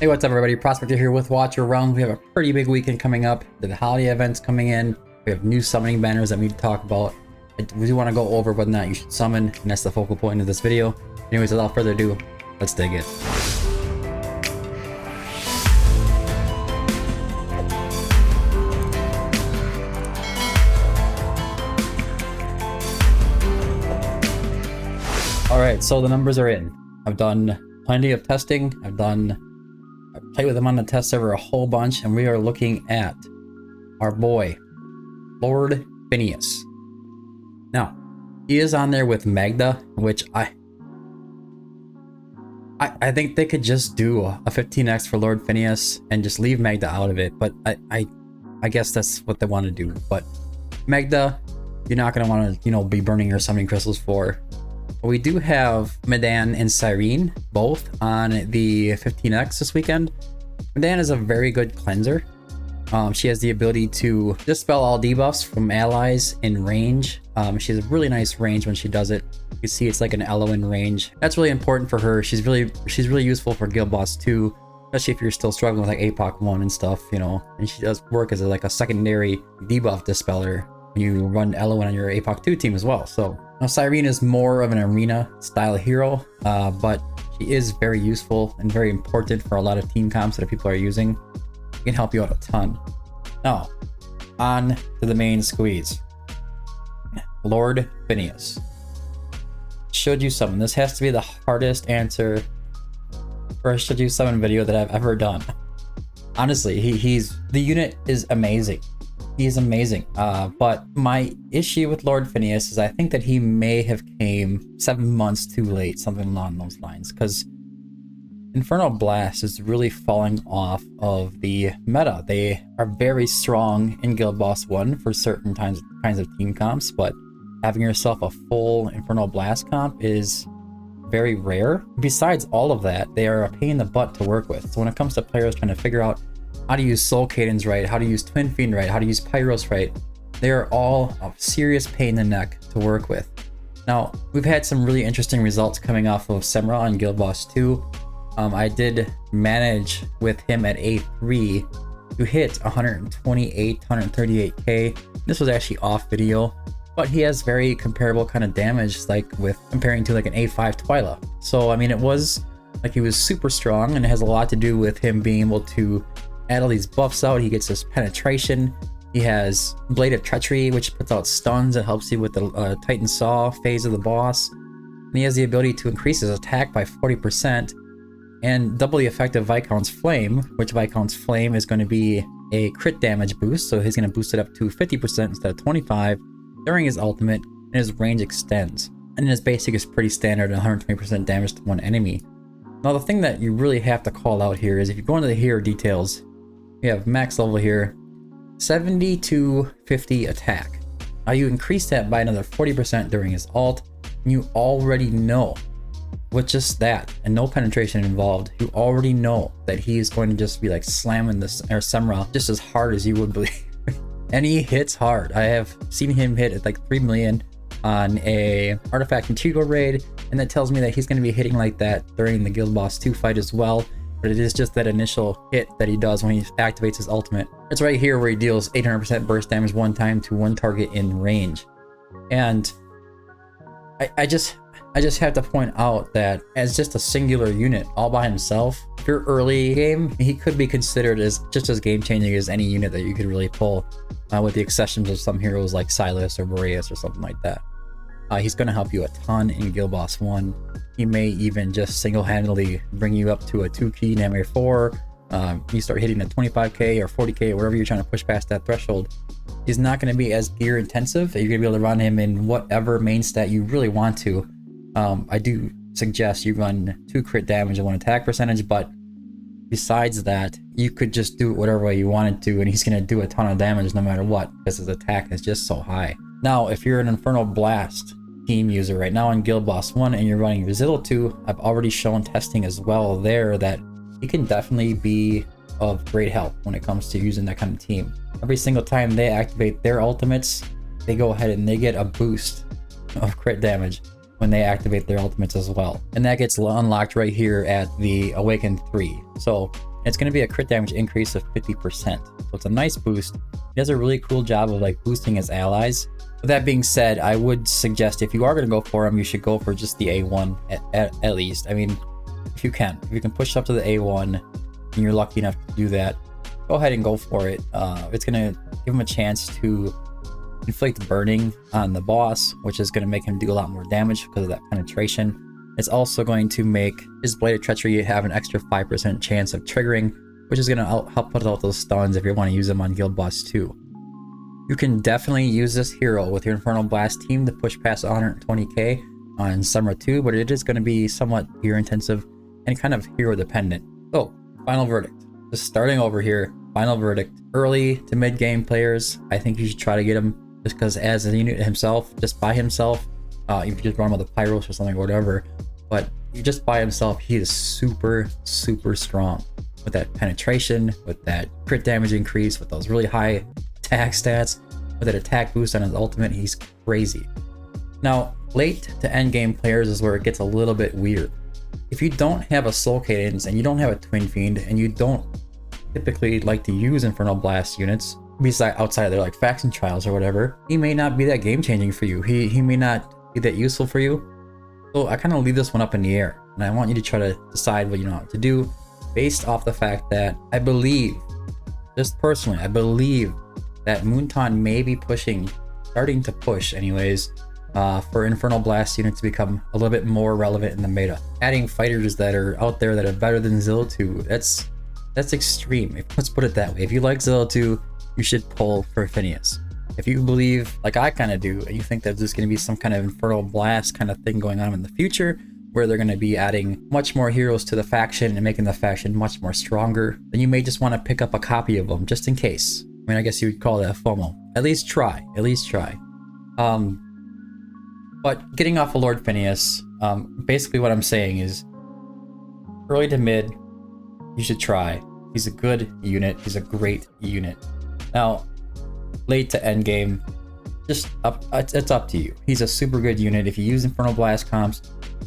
Hey, what's up everybody? Prospector here with Watch Your Realm. We have a pretty big weekend coming up. The holiday events coming in. We have new summoning banners that we need to talk about. We do want to go over whether or not you should summon, and that's the focal point of this video. Anyways, without further ado, let's dig in. Alright, so the numbers are in. I've done plenty of testing. I've played with them on the test server a whole bunch, and we are looking at our boy, Lord Phineas. Now, he is on there with Magda, which I think they could just do a 15x for Lord Phineas and just leave Magda out of it, but I guess that's what they want to do. But Magda, you're not going to want to, be burning your summoning crystals for. We do have Medan and Cyrene both on the 15x this weekend. Medan is a very good cleanser. She has the ability to dispel all debuffs from allies in range. She has a really nice range when she does it. You can see it's like an elo in range. That's really important for her. She's really useful for Guild Boss 2, especially if you're still struggling with like APOC 1 and stuff, and she does work as a secondary debuff dispeller when you run elo on your APOC 2 team as well. So now Cyrene is more of an arena style hero, but she is very useful and very important for a lot of team comps that people are using. It can help you out a ton. Now, on to the main squeeze. Lord Phineas. Should you summon? This has to be the hardest answer for a should you summon video that I've ever done. Honestly, the unit is amazing. He's amazing. But my issue with Lord Phineas is I think that he may have came 7 months too late, something along those lines, because Infernal Blast is really falling off of the meta. They are very strong in Guild Boss 1 for certain kinds of team comps, but having yourself a full Infernal Blast comp is very rare. Besides all of that, they are a pain in the butt to work with. So when it comes to players trying to figure out how to use Soul Cadence right, how to use Twin Fiend right, how to use Pyros right, they are all a serious pain in the neck to work with. Now, we've had some really interesting results coming off of Semra on Guild Boss 2. I did manage with him at A3 to hit 128, 138k. This was actually off video, but he has very comparable kind of damage, like with comparing to like an A5 Twyla. So I mean, it was like he was super strong, and it has a lot to do with him being able to add all these buffs out. He gets this penetration. He has Blade of Treachery, which puts out stuns and helps you with the Titan Saw phase of the boss. And he has the ability to increase his attack by 40% and double the effect of Viscount's Flame, which Viscount's Flame is going to be a crit damage boost. So he's going to boost it up to 50% instead of 25 during his ultimate, and his range extends. And his basic is pretty standard, 120% damage to one enemy. Now the thing that you really have to call out here is if you go into the hero details, we have max level here, 70 to 50 attack. Now you increase that by another 40% during his ult, and you already know, with just that and no penetration involved, you already know that he's going to just be like slamming this Semra just as hard as you would believe. And he hits hard. I have seen him hit at like 3 million on a artifact material raid, and that tells me that he's going to be hitting like that during the Guild Boss 2 fight as well. But it is just that initial hit that he does when he activates his ultimate. It's right here where he deals 800% burst damage one time to one target in range. And I just have to point out that as just a singular unit all by himself, if you're early game, he could be considered as just as game changing as any unit that you could really pull, with the exceptions of some heroes like Silas or Boreas or something like that. He's going to help you a ton in Guild Boss 1. He may even just single-handedly bring you up to a 2-key Namir 4. You start hitting at 25k or 40k or whatever you're trying to push past that threshold. He's not going to be as gear intensive. You're going to be able to run him in whatever main stat you really want to. I do suggest you run 2 crit damage and 1 attack percentage, but besides that, you could just do it whatever way you wanted to, and he's going to do a ton of damage no matter what, because his attack is just so high. Now, if you're an Infernal Blast team user right now in Guild Boss 1 and you're running Resilill 2, I've already shown testing as well there that he can definitely be of great help when it comes to using that kind of team. Every single time they activate their ultimates, they go ahead and they get a boost of crit damage when they activate their ultimates as well. And that gets unlocked right here at the Awakened 3. So It's going to be a crit damage increase of 50%. So it's a nice boost. He does a really cool job of like boosting his allies. With that being said, I would suggest if you are going to go for him, you should go for just the A1 at least. I mean, if you can push up to the A1 and you're lucky enough to do that, go ahead and go for it. It's going to give him a chance to inflict burning on the boss, which is going to make him do a lot more damage because of that penetration. It's also going to make his Blade of Treachery have an extra 5% chance of triggering, which is going to help put out those stuns if you want to use them on Guild Boss 2. You can definitely use this hero with your Infernal Blast team to push past 120k on Summer 2, but it is going to be somewhat gear intensive and kind of hero dependent. So, final verdict. Just starting over here, final verdict. Early to mid game players, I think you should try to get him just because as a unit himself, just by himself, if you just run with the Pyros or something or whatever, but just by himself, he is super, super strong. With that penetration, with that crit damage increase, with those really high attack stats, with that attack boost on his ultimate, he's crazy. Now, late to end game players is where it gets a little bit weird. If you don't have a Soul Cadence and you don't have a Twin Fiend and you don't typically like to use Infernal Blast units, besides outside of their like faction trials or whatever, he may not be that game changing for you. He may not be that useful for you. So I kind of leave this one up in the air, and I want you to try to decide what you know what to do based off the fact that I believe, just personally, I believe that Moonton may be starting to push anyways, for Infernal Blast units to become a little bit more relevant in the meta. Adding fighters that are out there that are better than Zilla 2, that's extreme. Let's put it that way. If you like Zilla 2, you should pull for Phineas. If you believe, like I kind of do, and you think that there's going to be some kind of Infernal Blast kind of thing going on in the future, where they're going to be adding much more heroes to the faction and making the faction much more stronger, then you may just want to pick up a copy of them just in case. I mean, I guess you would call that FOMO. At least try. But getting off of Lord Phineas, basically what I'm saying is, early to mid, you should try. He's a good unit. He's a great unit. Now, late to end game, just it's up to you. He's a super good unit. If you use Infernal Blast comps,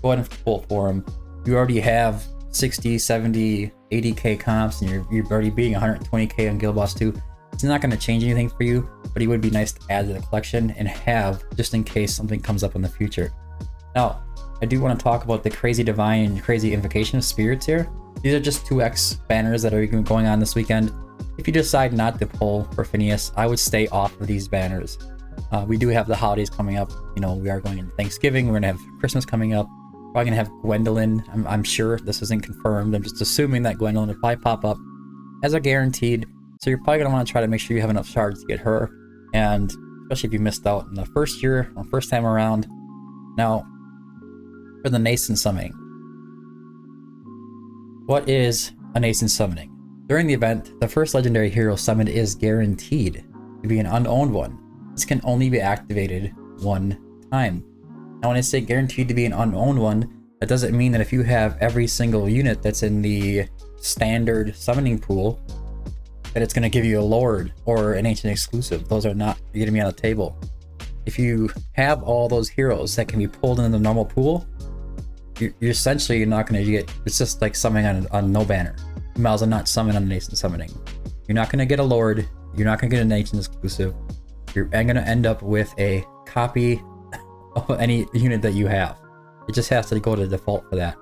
go ahead and pull for him. You already have 60, 70, 80k comps, and you're already beating 120k on Guild Boss 2. It's not going to change anything for you, but he would be nice to add to the collection and have just in case something comes up in the future. Now, I do want to talk about the Crazy Divine and Crazy Invocation of Spirits here. These are just 2x banners that are going on this weekend. If you decide not to pull for Phineas, I would stay off of these banners. We do have the holidays coming up. You know, we are going into Thanksgiving. We're going to have Christmas coming up. Probably going to have Gwendolyn. I'm sure this isn't confirmed. I'm just assuming that Gwendolyn will probably pop up as a guaranteed. So you're probably going to want to try to make sure you have enough shards to get her. And especially if you missed out in the first year or first time around. Now, for the Nascent Summoning. What is a Nascent Summoning? During the event, the first legendary hero summoned is guaranteed to be an unowned one. This can only be activated one time. Now when I say guaranteed to be an unowned one, that doesn't mean that if you have every single unit that's in the standard summoning pool, that it's going to give you a Lord or an Ancient exclusive. Those are not going to be on the table. If you have all those heroes that can be pulled into the normal pool, you're essentially not going to get, it's just like summoning on no banner. You might as well not summon on the Nascent Summoning. You're not going to get a Lord, you're not going to get an Ancient exclusive, you're going to end up with a copy of any unit that you have. It just has to go to default for that.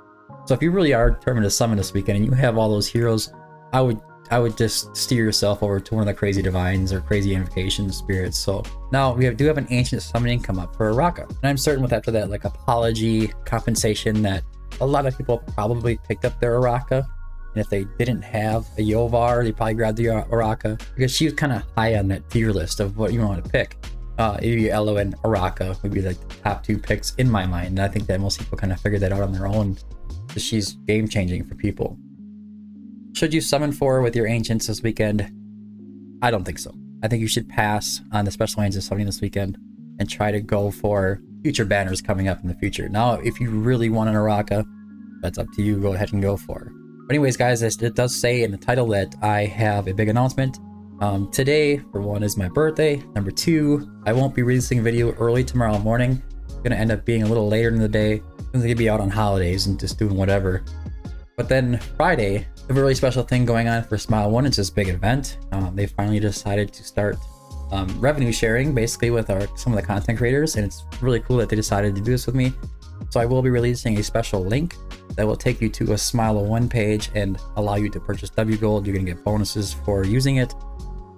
So if you really are determined to summon this weekend and you have all those heroes, I would just steer yourself over to one of the Crazy Divines or Crazy Invocation Spirits. So now we do have an Ancient Summoning come up for Aracha. And I'm certain with after that, like Apology, Compensation, that a lot of people probably picked up their Aracha. And if they didn't have a Yovar, they probably grabbed the Aracha because she was kind of high on that tier list of what you want to pick. Elo and Aracha would be like the top two picks in my mind. And I think that most people kind of figured that out on their own because she's game changing for people. Should you summon for her with your Ancients this weekend? I don't think so. I think you should pass on the special Ancient summoning this weekend and try to go for future banners coming up in the future. Now, if you really want an Aracha, that's up to you. Go ahead and go for her. But anyways, guys, it does say in the title that I have a big announcement. Today, for one, is my birthday. Number two, I won't be releasing a video early tomorrow morning. It's going to end up being a little later in the day. I'm going to be out on holidays and just doing whatever. But then Friday, a really special thing going on for Smile One. It's this big event. They finally decided to start revenue sharing basically with some of the content creators, and it's really cool that they decided to do this with me. So I will be releasing a special link that will take you to a Smile One page and allow you to purchase W Gold. You're gonna get bonuses for using it,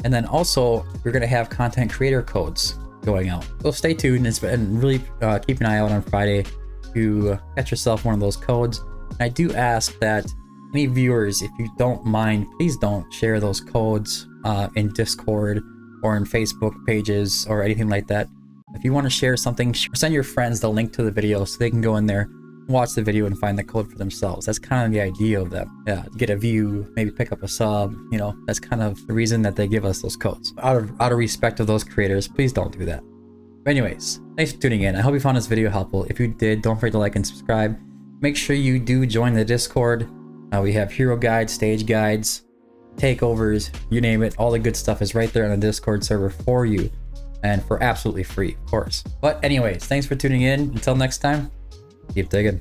and then also we're gonna have content creator codes going out. So stay tuned and really keep an eye out on Friday to get yourself one of those codes. And I do ask that any viewers, if you don't mind, please don't share those codes in Discord or in Facebook pages or anything like that. If you want to share something, send your friends the link to the video so they can go in there, watch the video, and find the code for themselves. That's kind of the idea of them. Yeah, get a view, maybe pick up a sub. You know, that's kind of the reason that they give us those codes. Out of respect of those creators, please don't do that. But anyways, thanks for tuning in. I hope you found this video helpful. If you did, don't forget to like and subscribe. Make sure you do join the Discord. We have hero guides, stage guides, takeovers, you name it. All the good stuff is right there on the Discord server for you, and for absolutely free, of course. But anyways, thanks for tuning in. Until next time, keep digging.